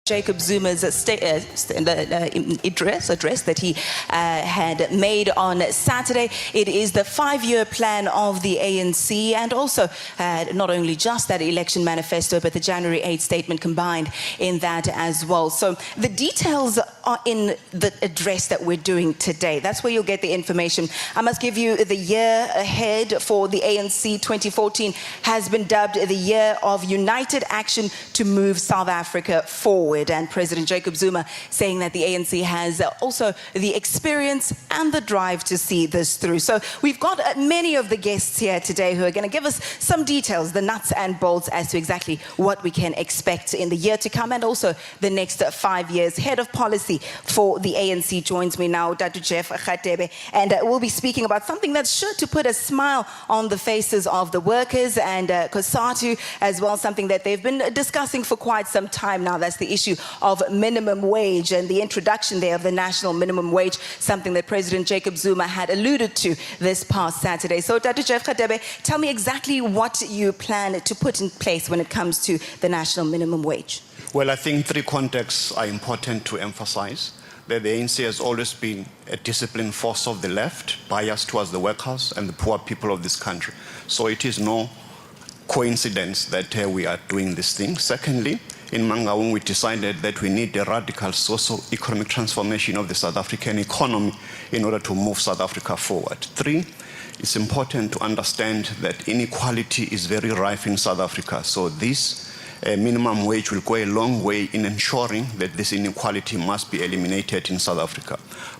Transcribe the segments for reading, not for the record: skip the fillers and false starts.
Jacob Zuma's address that he had made on Saturday. It is the 5-year plan of the ANC, and also not only just that election manifesto, but the January 8th statement combined in that as well. So the details are in the address that we're doing today. That's where you'll get the information. I must give you the year ahead for the ANC. 2014 has been dubbed the year of united action to move South Africa forward. And President Jacob Zuma saying that the ANC has also the experience and the drive to see this through. So we've got many of the guests here today who are going to give us some details, the nuts and bolts as to exactly what we can expect in the year to come and also the next 5 years. Head of policy for the ANC joins me now, Dr. Jeff Radebe, and we'll be speaking about something that's sure to put a smile on the faces of the workers and COSATU as well, something that they've been discussing for quite some time now. That's the issue of minimum wage and the introduction there of the national minimum wage, something that President Jacob Zuma had alluded to this past Saturday. So Dr. Jeff Radebe, tell me exactly what you plan to put in place when it comes to the national minimum wage. Well, I think 3 contexts are important to emphasize. That the ANC has always been a disciplined force of the left, biased towards the workers and the poor people of this country. So it is no coincidence that we are doing this thing. Secondly, in Mangaung, we decided that we need a radical socio-economic transformation of the South African economy in order to move South Africa forward. 3, it's important to understand that inequality is very rife in South Africa. So this minimum wage will go a long way in ensuring that this inequality must be eliminated in South Africa.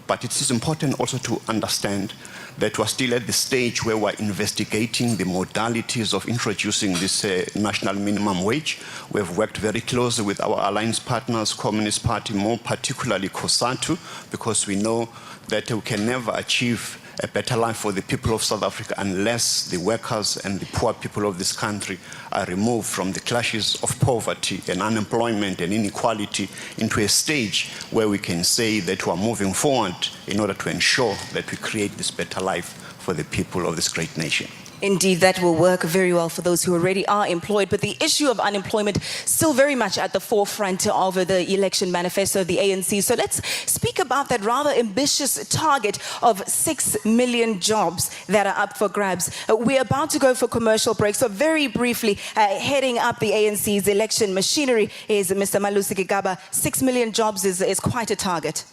But it is important also to understand that we're still at the stage where we're investigating the modalities of introducing this national minimum wage. We have worked very closely with our alliance partners, Communist Party, more particularly COSATU, because we know that we can never achieve a better life for the people of South Africa unless the workers and the poor people of this country are removed from the clashes of poverty and unemployment and inequality into a stage where we can say that we are moving forward in order to ensure that we create this better life for the people of this great nation. Indeed, that will work very well for those who already are employed. But the issue of unemployment still very much at the forefront of the election manifesto of the ANC. So let's speak about that rather ambitious target of 6 million jobs that are up for grabs. We're about to go for commercial break. So very briefly, heading up the ANC's election machinery is Mr. Malusi Gigaba. 6 million jobs is quite a target.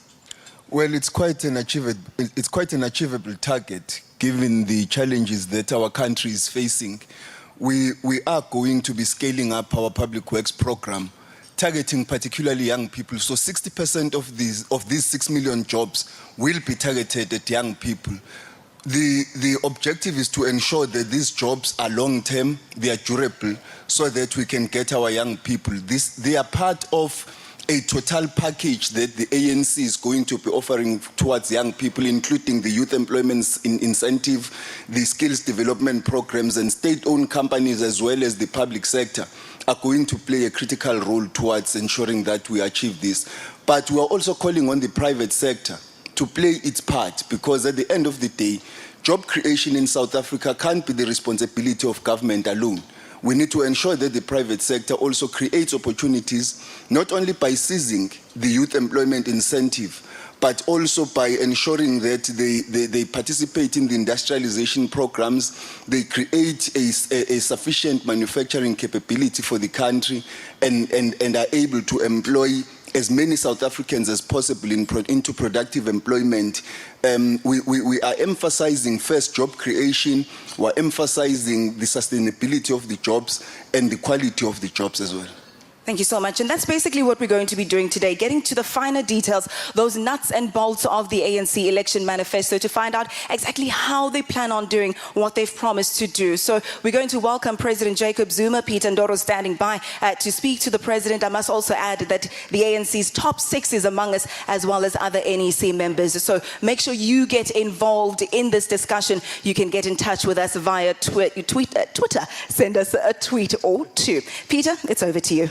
Well, it's quite an achievable target, given the challenges that our country is facing. We are going to be scaling up our public works program, targeting particularly young people. So 60% of these 6 million jobs will be targeted at young people. The objective is to ensure that these jobs are long-term, they are durable, so that we can get our young people. They are part of a total package that the ANC is going to be offering towards young people, including the youth employment incentive, the skills development programs, and state-owned companies as well as the public sector are going to play a critical role towards ensuring that we achieve this. But we are also calling on the private sector to play its part, because at the end of the day, job creation in South Africa can't be the responsibility of government alone. We need to ensure that the private sector also creates opportunities, not only by seizing the youth employment incentive, but also by ensuring that they participate in the industrialization programs, they create a sufficient manufacturing capability for the country, and are able to employ as many South Africans as possible into productive employment. We are emphasizing first job creation, we're emphasizing the sustainability of the jobs and the quality of the jobs as well. Thank you so much. And that's basically what we're going to be doing today, getting to the finer details, those nuts and bolts of the ANC election manifesto to find out exactly how they plan on doing what they've promised to do. So we're going to welcome President Jacob Zuma. Peter Ndoro standing by to speak to the president. I must also add that the ANC's top 6 is among us, as well as other NEC members. So make sure you get involved in this discussion. You can get in touch with us via Twitter. Send us a tweet or 2. Peter, it's over to you.